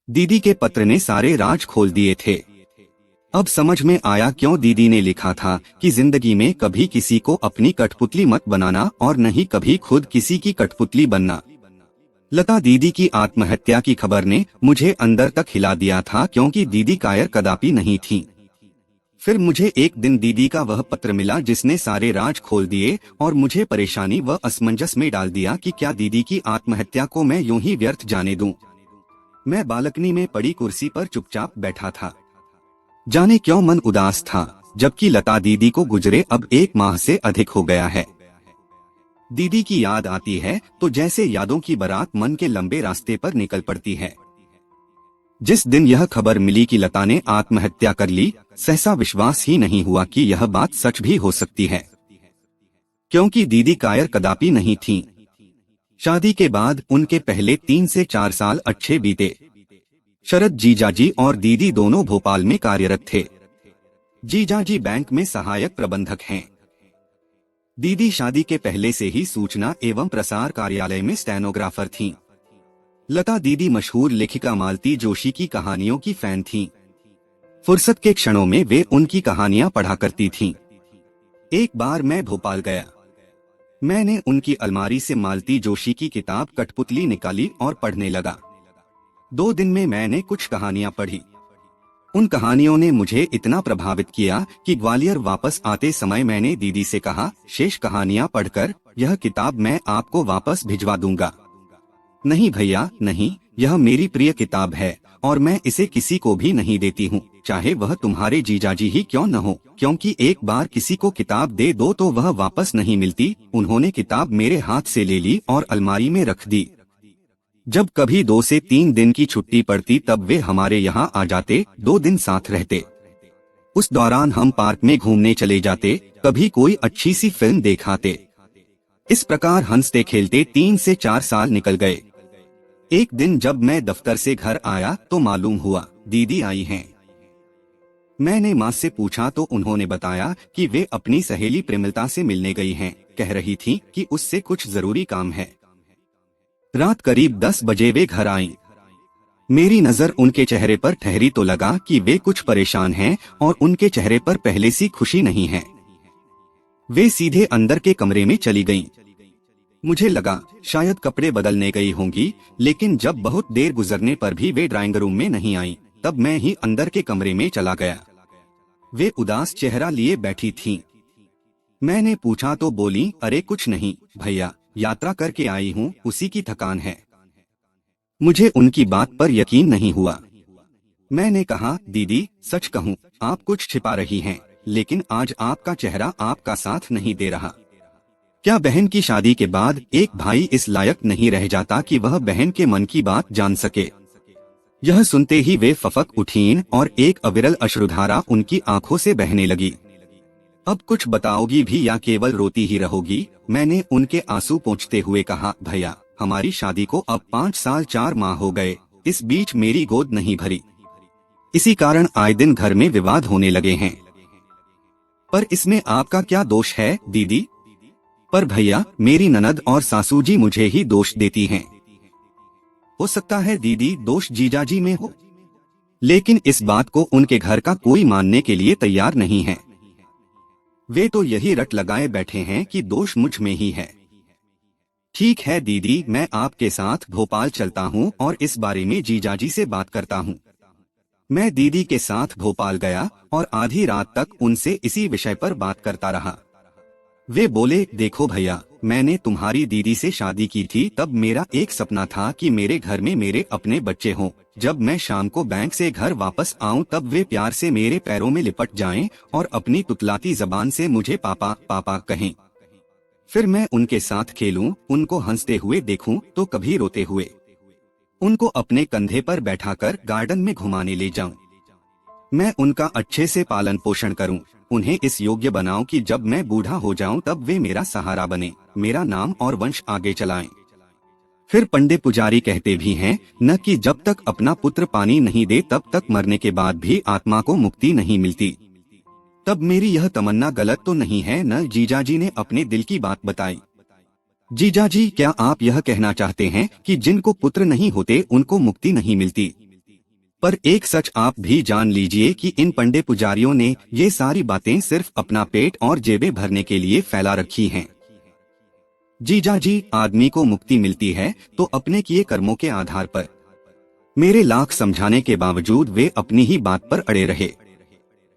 दीदी के पत्र ने सारे राज खोल दिए थे। अब समझ में आया क्यों दीदी ने लिखा था कि जिंदगी में कभी किसी को अपनी कठपुतली मत बनाना और न ही कभी खुद किसी की कठपुतली बनना। लता दीदी की आत्महत्या की खबर ने मुझे अंदर तक हिला दिया था, क्योंकि दीदी कायर कदापि नहीं थी। फिर मुझे एक दिन दीदी का वह पत्र मिला जिसने सारे राज खोल दिए और मुझे परेशानी व असमंजस में डाल दिया कि क्या दीदी की आत्महत्या को मैं यूं ही व्यर्थ जाने दूं। मैं बालकनी में पड़ी कुर्सी पर चुपचाप बैठा था। जाने क्यों मन उदास था, जबकि लता दीदी को गुजरे अब 1 माह से अधिक हो गया है। दीदी की याद आती है तो जैसे यादों की बारात मन के लंबे रास्ते पर निकल पड़ती है। जिस दिन यह खबर मिली कि लता ने आत्महत्या कर ली, सहसा विश्वास ही नहीं हुआ कि यह बात सच भी हो सकती है, क्योंकि दीदी कायर कदापि नहीं थीं। शादी के बाद उनके पहले 3 से 4 साल अच्छे बीते। शरद जीजाजी और दीदी दोनों भोपाल में कार्यरत थे। जीजाजी बैंक में सहायक प्रबंधक हैं। दीदी शादी के पहले से ही सूचना एवं प्रसार कार्यालय में स्टेनोग्राफर थीं। लता दीदी मशहूर लेखिका मालती जोशी की कहानियों की फैन थीं। फुर्सत के क्षणों में वे उनकी कहानियां पढ़ा करती थीं। एक बार मैं भोपाल गया। मैंने उनकी अलमारी से मालती जोशी की किताब कठपुतली निकाली और पढ़ने लगा। 2 दिन में मैंने कुछ कहानियां पढ़ी। उन कहानियों ने मुझे इतना प्रभावित किया कि ग्वालियर वापस आते समय मैंने दीदी से कहा, शेष कहानियां पढ़कर यह किताब मैं आपको वापस भिजवा दूंगा। नहीं भैया नहीं, यह मेरी प्रिय किताब है और मैं इसे किसी को भी नहीं देती हूँ, चाहे वह तुम्हारे जीजाजी ही क्यों न हो, क्योंकि एक बार किसी को किताब दे दो तो वह वापस नहीं मिलती। उन्होंने किताब मेरे हाथ से ले ली और अलमारी में रख दी। जब कभी 2 से 3 दिन की छुट्टी पड़ती तब वे हमारे यहाँ आ जाते, 2 दिन साथ रहते। उस दौरान हम पार्क में घूमने चले जाते, कभी कोई अच्छी सी फिल्म देखाते। इस प्रकार हंसते खेलते 3 से 4 साल निकल गए। एक दिन जब मैं दफ्तर से घर आया तो मालूम हुआ दीदी आई हैं। मैंने माँ से पूछा तो उन्होंने बताया कि वे अपनी सहेली प्रेमिलता से मिलने गई हैं। कह रही थी कि उससे कुछ जरूरी काम है। रात करीब 10 बजे वे घर आईं। मेरी नजर उनके चेहरे पर ठहरी तो लगा कि वे कुछ परेशान हैं और उनके चेहरे पर पहले सी खुशी नहीं है। वे सीधे अंदर के कमरे में चली गईं। मुझे लगा शायद कपड़े बदलने गई होंगी, लेकिन जब बहुत देर गुजरने पर भी वे ड्राइंग रूम में नहीं आईं, तब मैं ही अंदर के कमरे में चला गया। वे उदास चेहरा लिए बैठी थीं। मैंने पूछा तो बोली, अरे कुछ नहीं भैया, यात्रा करके आई हूँ, उसी की थकान है। मुझे उनकी बात पर यकीन नहीं हुआ। मैंने कहा, दीदी सच कहूँ आप कुछ छिपा रही हैं, लेकिन आज आपका चेहरा आपका साथ नहीं दे रहा। क्या बहन की शादी के बाद एक भाई इस लायक नहीं रह जाता कि वह बहन के मन की बात जान सके। यह सुनते ही वे फफक उठीं और एक अविरल अश्रुधारा उनकी आंखों से बहने लगी। अब कुछ बताओगी भी या केवल रोती ही रहोगी? मैंने उनके आंसू पोंछते हुए कहा, भैया हमारी शादी को अब 5 साल 4 माह हो गए, इस बीच मेरी गोद नहीं भरी। इसी कारण आए दिन घर में विवाद होने लगे हैं। पर इसमें आपका क्या दोष है दीदी? पर भैया मेरी ननद और सासू जी मुझे ही दोष देती हैं। हो सकता है दीदी दोष जीजाजी में हो, लेकिन इस बात को उनके घर का कोई मानने के लिए तैयार नहीं है। वे तो यही रट लगाए बैठे हैं कि दोष मुझ में ही है। ठीक है दीदी, मैं आपके साथ भोपाल चलता हूँ और इस बारे में जीजाजी से बात करता हूँ। मैं दीदी के साथ भोपाल गया और आधी रात तक उनसे इसी विषय पर बात करता रहा। वे बोले, देखो भैया, मैंने तुम्हारी दीदी से शादी की थी तब मेरा एक सपना था कि मेरे घर में मेरे अपने बच्चे हों। जब मैं शाम को बैंक से घर वापस आऊं तब वे प्यार से मेरे पैरों में लिपट जाएं और अपनी तुतलाती जबान से मुझे पापा पापा कहें। फिर मैं उनके साथ खेलूं, उनको हंसते हुए देखूं तो कभी रोते हुए। उनको अपने कंधे पर बैठाकर गार्डन में घुमाने ले जाऊं। मैं उनका अच्छे से पालन पोषण करूं, उन्हें इस योग्य बनाऊं कि जब मैं बूढ़ा हो जाऊं तब वे मेरा सहारा बने, मेरा नाम और वंश आगे चलाएं। फिर पंडित पुजारी कहते भी हैं न कि जब तक अपना पुत्र पानी नहीं दे तब तक मरने के बाद भी आत्मा को मुक्ति नहीं मिलती। तब मेरी यह तमन्ना गलत तो नहीं है न? जीजाजी ने अपने दिल की बात बताई। जीजाजी, क्या आप यह कहना चाहते हैं कि जिनको पुत्र नहीं होते उनको मुक्ति नहीं मिलती? पर एक सच आप भी जान लीजिए कि इन पंडे पुजारियों ने ये सारी बातें सिर्फ अपना पेट और जेबें भरने के लिए फैला रखी हैं। जीजा जी, आदमी को मुक्ति मिलती है तो अपने किए कर्मों के आधार पर। मेरे लाख समझाने के बावजूद वे अपनी ही बात पर अड़े रहे।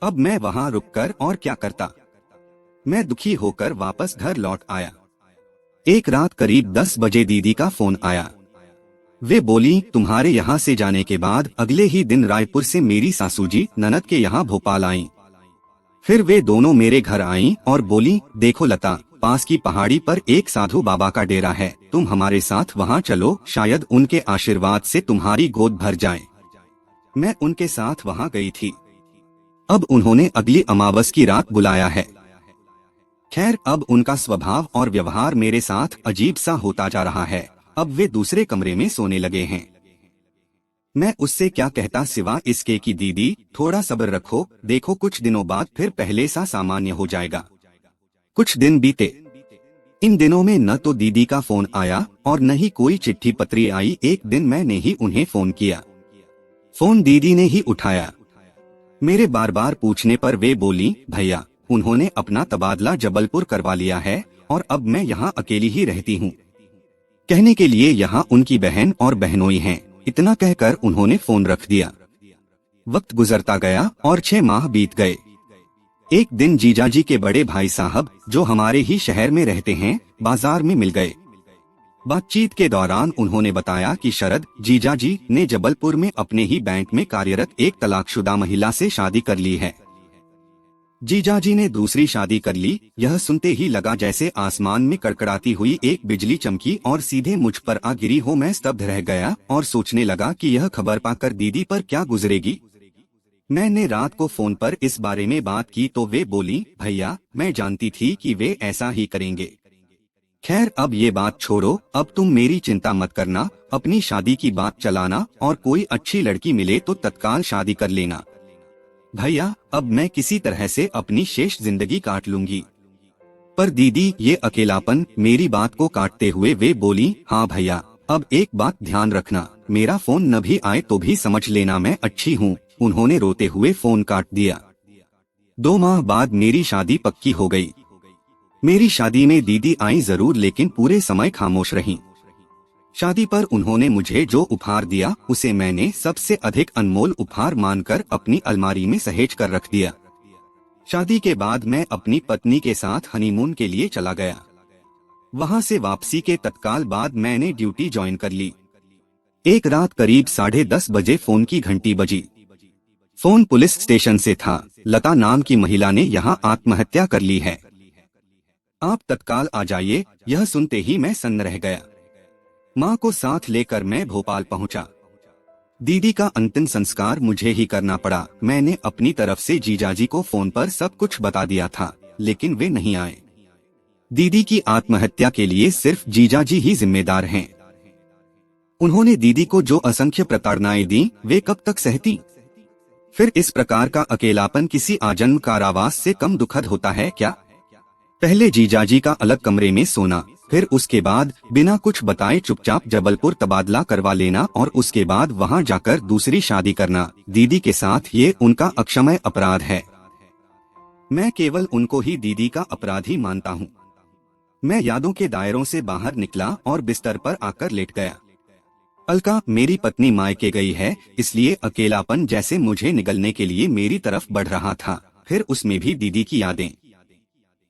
अब मैं वहां रुककर और क्या करता। मैं दुखी होकर वापस घर लौट आया। एक रात करीब 10 बजे दीदी का फोन आया। वे बोली, तुम्हारे यहाँ से जाने के बाद अगले ही दिन रायपुर से मेरी सासू जी ननद के यहाँ भोपाल आईं। फिर वे दोनों मेरे घर आईं और बोली, देखो लता, पास की पहाड़ी पर एक साधु बाबा का डेरा है, तुम हमारे साथ वहाँ चलो, शायद उनके आशीर्वाद से तुम्हारी गोद भर जाए। मैं उनके साथ वहाँ गई थी। अब उन्होंने अगली अमावस की रात बुलाया है। खैर, अब उनका स्वभाव और व्यवहार मेरे साथ अजीब सा होता जा रहा है। अब वे दूसरे कमरे में सोने लगे हैं। मैं उससे क्या कहता सिवा इसके कि दीदी थोड़ा सब्र रखो, देखो कुछ दिनों बाद फिर पहले सा सामान्य हो जाएगा। कुछ दिन बीते। इन दिनों में न तो दीदी का फोन आया और न ही कोई चिट्ठी पत्री आई। एक दिन मैंने ही उन्हें फोन किया। फोन दीदी ने ही उठाया। मेरे बार बार पूछने पर वे बोली, भैया उन्होंने अपना तबादला जबलपुर करवा लिया है और अब मैं यहाँ अकेली ही रहती हूँ। कहने के लिए यहाँ उनकी बहन और बहनोई हैं। इतना कहकर उन्होंने फोन रख दिया। वक्त गुजरता गया और 6 माह बीत गए। एक दिन जीजाजी के बड़े भाई साहब, जो हमारे ही शहर में रहते हैं, बाजार में मिल गए। बातचीत के दौरान उन्होंने बताया कि शरद जीजाजी ने जबलपुर में अपने ही बैंक में कार्यरत एक तलाकशुदा महिला से शादी कर ली है। जीजाजी ने दूसरी शादी कर ली। यह सुनते ही लगा जैसे आसमान में कड़कड़ाती हुई एक बिजली चमकी और सीधे मुझ पर आ गिरी हो। मैं स्तब्ध रह गया और सोचने लगा कि यह खबर पाकर दीदी पर क्या गुजरेगी। मैंने रात को फोन पर इस बारे में बात की तो वे बोली, भैया मैं जानती थी कि वे ऐसा ही करेंगे। खैर, अब ये बात छोड़ो, अब तुम मेरी चिंता मत करना, अपनी शादी की बात चलाना और कोई अच्छी लड़की मिले तो तत्काल शादी कर लेना। भैया अब मैं किसी तरह से अपनी शेष जिंदगी काट लूंगी। पर दीदी ये अकेलापन। मेरी बात को काटते हुए वे बोली, हाँ भैया, अब एक बात ध्यान रखना, मेरा फोन न भी आए तो भी समझ लेना मैं अच्छी हूँ। उन्होंने रोते हुए फोन काट दिया। 2 माह बाद मेरी शादी पक्की हो गई। मेरी शादी में दीदी आई जरूर, लेकिन पूरे समय खामोश रहीं। शादी पर उन्होंने मुझे जो उपहार दिया उसे मैंने सबसे अधिक अनमोल उपहार मानकर अपनी अलमारी में सहेज कर रख दिया। शादी के बाद मैं अपनी पत्नी के साथ हनीमून के लिए चला गया। वहां से वापसी के तत्काल बाद मैंने ड्यूटी ज्वाइन कर ली। एक रात करीब 10:30 बजे फोन की घंटी बजी। फोन पुलिस स्टेशन से था। लता नाम की महिला ने यहाँ आत्महत्या कर ली है, आप तत्काल आ जाइए। यह सुनते ही मैं सन्न रह गया। माँ को साथ लेकर मैं भोपाल पहुँचा। दीदी का अंतिम संस्कार मुझे ही करना पड़ा। मैंने अपनी तरफ से जीजाजी को फोन पर सब कुछ बता दिया था, लेकिन वे नहीं आए। दीदी की आत्महत्या के लिए सिर्फ जीजाजी ही जिम्मेदार हैं। उन्होंने दीदी को जो असंख्य प्रताड़नाएं दी, वे कब तक सहती। फिर इस प्रकार का अकेलापन किसी आजन्म कारावास से कम दुखद होता है क्या। पहले जीजाजी का अलग कमरे में सोना, फिर उसके बाद बिना कुछ बताए चुपचाप जबलपुर तबादला करवा लेना और उसके बाद वहां जाकर दूसरी शादी करना। दीदी के साथ ये उनका अक्षम्य अपराध है। मैं केवल उनको ही दीदी का अपराधी मानता हूँ। मैं यादों के दायरों से बाहर निकला और बिस्तर पर आकर लेट गया। अलका मेरी पत्नी मायके गई है, इसलिए अकेलापन जैसे मुझे निगलने के लिए मेरी तरफ बढ़ रहा था। फिर उसमें भी दीदी की यादें।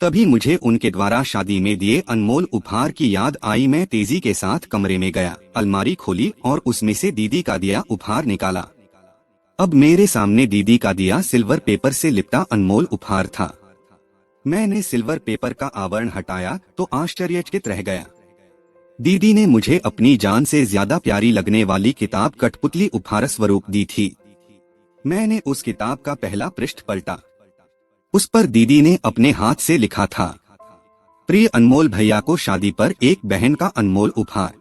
तभी मुझे उनके द्वारा शादी में दिए अनमोल उपहार की याद आई। मैं तेजी के साथ कमरे में गया, अलमारी खोली और उसमें से दीदी का दिया उपहार निकाला। अब मेरे सामने दीदी का दिया सिल्वर पेपर से लिपटा अनमोल उपहार था। मैंने सिल्वर पेपर का आवरण हटाया तो आश्चर्यचकित रह गया। दीदी ने मुझे अपनी जान से ज्यादा प्यारी लगने वाली किताब कठपुतली उपहार स्वरूप दी थी। मैंने उस किताब का पहला पृष्ठ पलटा। उस पर दीदी ने अपने हाथ से लिखा था, प्रिय अनमोल भैया को शादी पर एक बहन का अनमोल उपहार।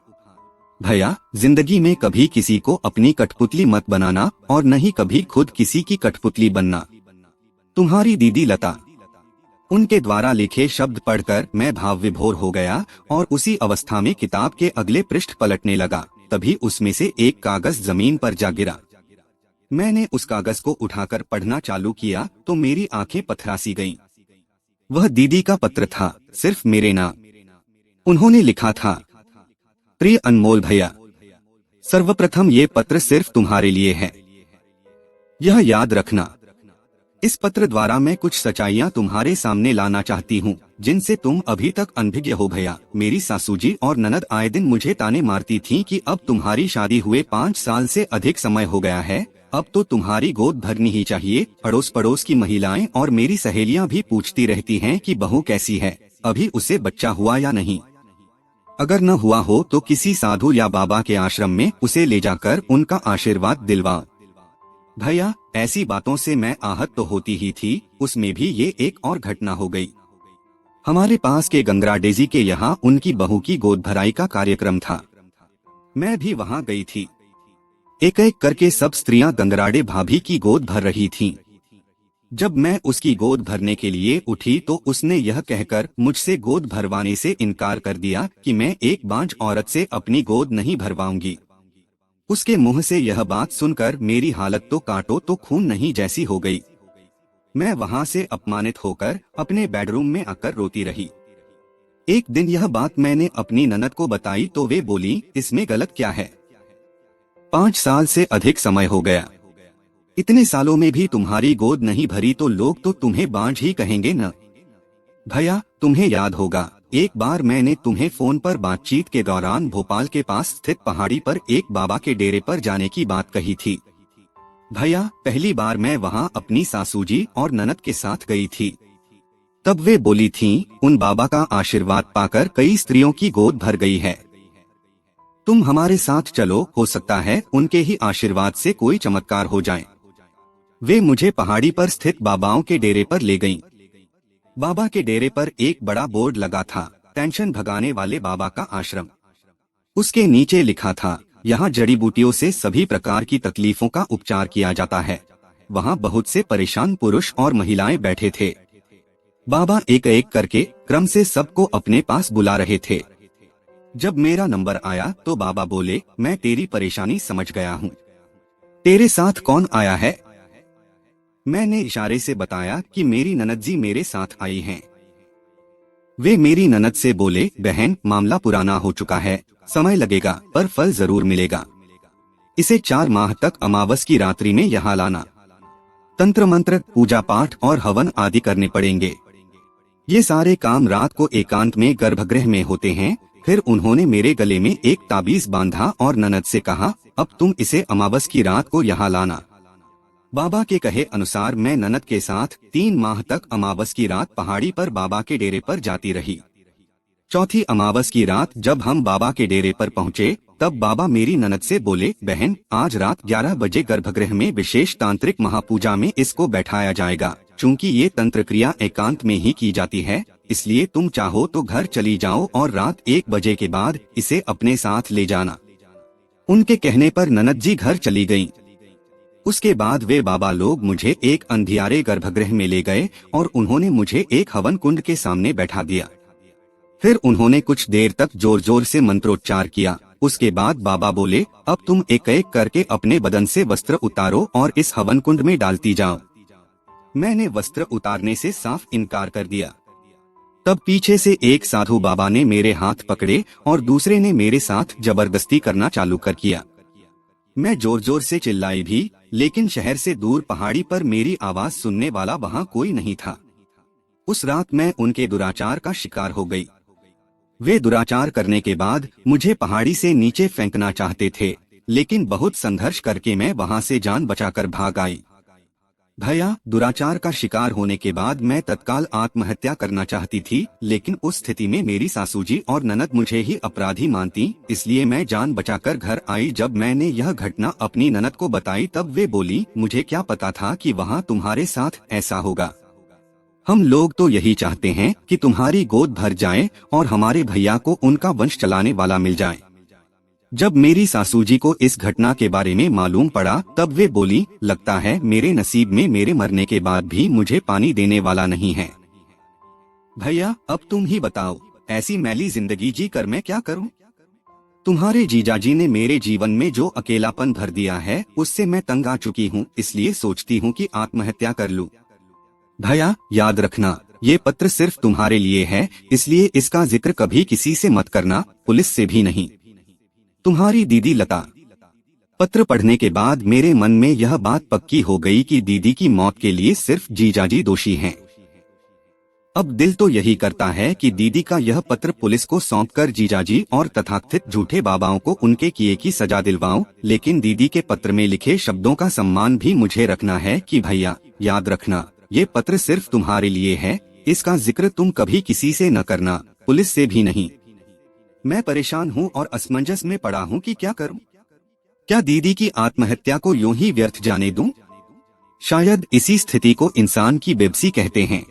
भैया, जिंदगी में कभी किसी को अपनी कठपुतली मत बनाना और न ही कभी खुद किसी की कठपुतली बनना। तुम्हारी दीदी लता। उनके द्वारा लिखे शब्द पढ़कर मैं भाव विभोर हो गया और उसी अवस्था में किताब के अगले पृष्ठ पलटने लगा। तभी उसमें से एक कागज जमीन पर जा गिरा। मैंने उस कागज को उठाकर पढ़ना चालू किया तो मेरी आंखें पथरासी गईं। वह दीदी का पत्र था, सिर्फ मेरे नाम। उन्होंने लिखा था, प्रिय अनमोल भैया, सर्वप्रथम ये पत्र सिर्फ तुम्हारे लिए है। यह याद रखना, इस पत्र द्वारा मैं कुछ सच्चाइयाँ तुम्हारे सामने लाना चाहती हूँ जिनसे तुम अभी तक अनभिज्ञ हो भैया। मेरी सासूजी और ननद आए दिन मुझे ताने मारती थीं कि अब तुम्हारी शादी हुए 5 साल से अधिक समय हो गया है, अब तो तुम्हारी गोद भरनी ही चाहिए। अड़ोस पड़ोस की महिलाएं और मेरी सहेलियां भी पूछती रहती हैं कि बहू कैसी है, अभी उसे बच्चा हुआ या नहीं। अगर न हुआ हो तो किसी साधु या बाबा के आश्रम में उसे ले जाकर उनका आशीर्वाद दिलवाओ। भैया, ऐसी बातों से मैं आहत तो होती ही थी, उसमें भी ये एक और घटना हो गई। हमारे पास के गंगरा डेजी के यहाँ उनकी बहू की गोद भराई का कार्यक्रम था। मैं भी वहाँ गई थी। एक एक करके सब स्त्रियां गंगराडे भाभी की गोद भर रही थीं। जब मैं उसकी गोद भरने के लिए उठी तो उसने यह कहकर मुझसे गोद भरवाने से इनकार कर दिया कि मैं एक बांझ औरत से अपनी गोद नहीं भरवाऊंगी। उसके मुंह से यह बात सुनकर मेरी हालत तो काटो तो खून नहीं जैसी हो गई। मैं वहां से अपमानित होकर अपने बेडरूम में आकर रोती रही। एक दिन यह बात मैंने अपनी ननद को बताई तो वे बोली, इसमें गलत क्या है? 5 साल से अधिक समय हो गया, इतने सालों में भी तुम्हारी गोद नहीं भरी तो लोग तो तुम्हें बांझ ही कहेंगे न। भैया, तुम्हें याद होगा, एक बार मैंने तुम्हें फोन पर बातचीत के दौरान भोपाल के पास स्थित पहाड़ी पर एक बाबा के डेरे पर जाने की बात कही थी। भैया, पहली बार मैं वहां अपनी सासूजी और ननद के साथ गई थी। तब वे बोली थीं, उन बाबा का आशीर्वाद पाकर कई स्त्रियों की गोद भर गई है। तुम हमारे साथ चलो, हो सकता है उनके ही आशीर्वाद से कोई चमत्कार हो जाए। वे मुझे पहाड़ी पर स्थित बाबाओं के डेरे पर ले गईं। बाबा के डेरे पर एक बड़ा बोर्ड लगा था, टेंशन भगाने वाले बाबा का आश्रम। उसके नीचे लिखा था, यहाँ जड़ी बूटियों से सभी प्रकार की तकलीफों का उपचार किया जाता है। वहाँ बहुत से परेशान पुरुष और महिलाएं बैठे थे। बाबा एक एक करके क्रम से सबको अपने पास बुला रहे थे। जब मेरा नंबर आया तो बाबा बोले, मैं तेरी परेशानी समझ गया हूँ। तेरे साथ कौन आया है? मैंने इशारे से बताया कि मेरी ननद जी मेरे साथ आई हैं। वे मेरी ननद से बोले, बहन, मामला पुराना हो चुका है, समय लगेगा पर फल जरूर मिलेगा। इसे 4 माह तक अमावस की रात्रि में यहाँ लाना। तंत्र मंत्र, पूजा पाठ और हवन आदि करने पड़ेंगे। ये सारे काम रात को एकांत में गर्भगृह में होते हैं। फिर उन्होंने मेरे गले में एक ताबीज बांधा और ननद से कहा, अब तुम इसे अमावस की रात को यहाँ लाना। बाबा के कहे अनुसार मैं ननद के साथ 3 माह तक अमावस की रात पहाड़ी पर बाबा के डेरे पर जाती रही। चौथी अमावस की रात जब हम बाबा के डेरे पर पहुँचे तब बाबा मेरी ननद से बोले, बहन, आज रात 11 बजे गर्भगृह में विशेष तांत्रिक महापूजा में इसको बैठाया जाएगा। चूँकि ये तंत्र क्रिया एकांत में ही की जाती है, इसलिए तुम चाहो तो घर चली जाओ और रात 1 बजे के बाद इसे अपने साथ ले जाना। उनके कहने पर ननद जी घर चली गयीं। उसके बाद वे बाबा लोग मुझे एक अंधियारे गर्भगृह में ले गए और उन्होंने मुझे एक हवन कुंड के सामने बैठा दिया। फिर उन्होंने कुछ देर तक जोर जोर से मंत्रोच्चार किया। उसके बाद बाबा बोले, अब तुम एक एक करके अपने बदन से वस्त्र उतारो और इस हवन कुंड में डालती जाओ। मैंने वस्त्र उतारने से साफ इनकार कर दिया। तब पीछे से एक साधु बाबा ने मेरे हाथ पकड़े और दूसरे ने मेरे साथ जबरदस्ती करना चालू कर किया। मैं जोर जोर से चिल्लाई भी, लेकिन शहर से दूर पहाड़ी पर मेरी आवाज सुनने वाला वहाँ कोई नहीं था। उस रात मैं उनके दुराचार का शिकार हो गई। वे दुराचार करने के बाद मुझे पहाड़ी से नीचे फेंकना चाहते थे, लेकिन बहुत संघर्ष करके मैं वहाँ से जान बचाकर भाग आई। भैया, दुराचार का शिकार होने के बाद मैं तत्काल आत्महत्या करना चाहती थी, लेकिन उस स्थिति में मेरी सासूजी और ननद मुझे ही अपराधी मानती, इसलिए मैं जान बचाकर घर आई। जब मैंने यह घटना अपनी ननद को बताई तब वे बोली, मुझे क्या पता था कि वहाँ तुम्हारे साथ ऐसा होगा। हम लोग तो यही चाहते हैं कि तुम्हारी गोद भर जाए और हमारे भैया को उनका वंश चलाने वाला मिल जाए। जब मेरी सासूजी को इस घटना के बारे में मालूम पड़ा तब वे बोली, लगता है मेरे नसीब में मेरे मरने के बाद भी मुझे पानी देने वाला नहीं है। भैया, अब तुम ही बताओ, ऐसी मैली जिंदगी जी कर मैं क्या करूं? तुम्हारे जीजाजी ने मेरे जीवन में जो अकेलापन भर दिया है उससे मैं तंग आ चुकी हूँ, इसलिए सोचती हूँ कि आत्महत्या कर लूँ। भैया याद रखना, ये पत्र सिर्फ तुम्हारे लिए है, इसलिए इसका जिक्र कभी किसी से मत करना, पुलिस से भी नहीं। तुम्हारी दीदी लता। पत्र पढ़ने के बाद मेरे मन में यह बात पक्की हो गई कि दीदी की मौत के लिए सिर्फ जीजाजी दोषी हैं। अब दिल तो यही करता है कि दीदी का यह पत्र पुलिस को सौंपकर जीजाजी और तथाकथित झूठे बाबाओं को उनके किए की सजा दिलवाऊं, लेकिन दीदी के पत्र में लिखे शब्दों का सम्मान भी मुझे रखना है कि भैया याद रखना, ये पत्र सिर्फ तुम्हारे लिए है, इसका जिक्र तुम कभी किसी से न करना, पुलिस से भी नहीं। मैं परेशान हूँ और असमंजस में पड़ा हूँ कि क्या करूँ। क्या दीदी की आत्महत्या को यूं ही व्यर्थ जाने दूं? शायद इसी स्थिति को इंसान की बेबसी कहते हैं।